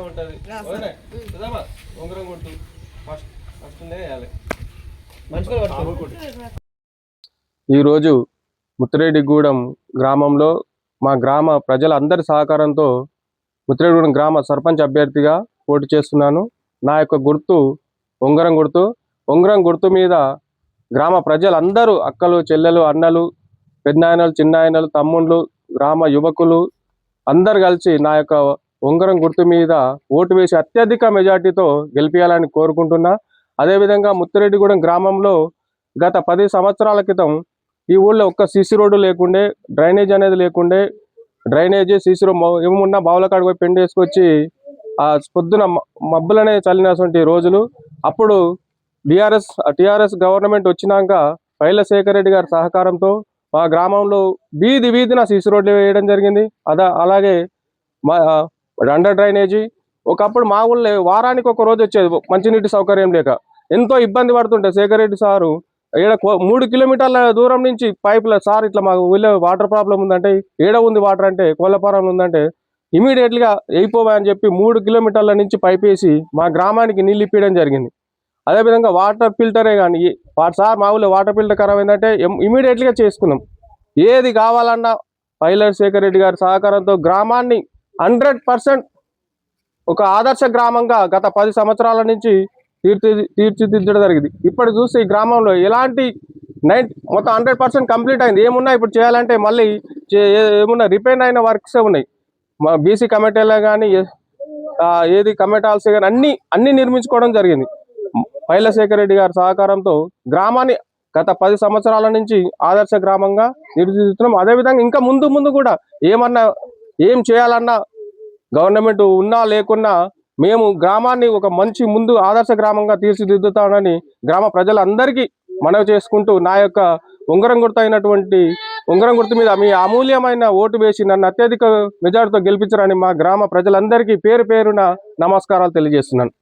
ఉంటది ఉంగరం కొట్టు ఫస్ట్ వేయాలి. ఈరోజు ముత్తిరెడ్డిగూడెం గ్రామంలో మా గ్రామ ప్రజలందరి సహకారంతో ముత్తిరెడ్డిగూడెం గ్రామ సర్పంచ్ అభ్యర్థిగా పోటీ చేస్తున్నాను. నా యొక్క గుర్తు ఉంగరం గుర్తు మీద గ్రామ ప్రజలందరూ అక్కలు, చెల్లెలు, అన్నలు, పెద్దనాయనలు, చిన్నాయనలు, తమ్ముళ్ళు, గ్రామ యువకులు అందరు కలిసి నా యొక్క ఉంగరం గుర్తు మీద ఓటు వేసి అత్యధిక మెజార్టీతో గెలిపించాలని కోరుకుంటున్నా. అదేవిధంగా ముత్తిరెడ్డిగూడెం గ్రామంలో గత 10 సంవత్సరాల క్రితం ఈ ఊళ్ళో ఒక్క సీసీ రోడ్డు లేకుండే, డ్రైనేజ్ అనేది లేకుండే. డ్రైనేజీ సీసీ రోడ్ ఏమున్నా బావుల కాడికి పోయి పెండ వేసుకొచ్చి ఆ పొద్దున మబ్బులనే చల్లినటువంటి రోజులు. అప్పుడు టీఆర్ఎస్ గవర్నమెంట్ వచ్చినాక పైలశేఖర్ రెడ్డి గారి సహకారంతో మా గ్రామంలో వీధిన సీసీ రోడ్లు వేయడం జరిగింది. అలాగే అండర్ డ్రైనేజీ ఒకప్పుడు మా ఊళ్ళో వారానికి ఒక రోజు వచ్చేది మంచినీటి సౌకర్యం లేక ఎంతో ఇబ్బంది పడుతుంటే శేఖర్ రెడ్డి సారు 3 కిలోమీటర్ల దూరం నుంచి పైపుల సార్ ఇట్లా మాకు ఊళ్ళో వాటర్ ప్రాబ్లం ఉందంటే ఏడ ఉంది వాటర్ అంటే కోళ్ళపారం ఉందంటే ఇమీడియట్గా అయిపోవాలని చెప్పి 3 కిలోమీటర్ల నుంచి పైప్ వేసి మా గ్రామానికి నీళ్ళు ఇప్పించడం జరిగింది. అదేవిధంగా వాటర్ ఫిల్టరే కానీ సార్ మా ఊళ్ళో వాటర్ ఫిల్టర్ ఖరాబ్ అయిందంటే ఇమీడియట్గా చేసుకున్నాం. ఏది కావాలన్నా పైలశేఖర్ రెడ్డి గారి సహకారంతో గ్రామాన్ని 100% ఒక ఆదర్శ గ్రామంగా గత 10 సంవత్సరాల నుంచి తీర్చిదిద్దడం జరిగింది. ఇప్పుడు చూస్తే ఈ గ్రామంలో ఎలాంటి మొత్తం 100% కంప్లీట్ అయింది. ఏమున్నా ఇప్పుడు చేయాలంటే మళ్ళీ ఏమున్నా రిపేర్ అయిన వర్క్సే ఉన్నాయి. మా బీసీ కమిటీలో కానీ ఏది కమిటాల్సే కానీ అన్ని నిర్మించుకోవడం జరిగింది. పైలశేఖర్ రెడ్డి గారి సహకారంతో గ్రామాన్ని గత 10 సంవత్సరాల నుంచి ఆదర్శ గ్రామంగా తీర్చిదిద్దుతున్నాం. అదేవిధంగా ఇంకా ముందు కూడా ఏం చేయాలన్నా గవర్నమెంట్ ఉన్నా లేకున్నా మేము గ్రామాన్ని ఒక మంచి ఆదర్శ గ్రామంగా తీర్చిదిద్దుతామని గ్రామ ప్రజలందరికీ మనవి చేసుకుంటూ నా యొక్క ఉంగరం గుర్తు మీద మీ అమూల్యమైన ఓటు వేసి నన్ను అత్యధిక మెజార్టీతో గెలిపించారని మా గ్రామ ప్రజలందరికీ పేరున నమస్కారాలు తెలియజేస్తున్నాను.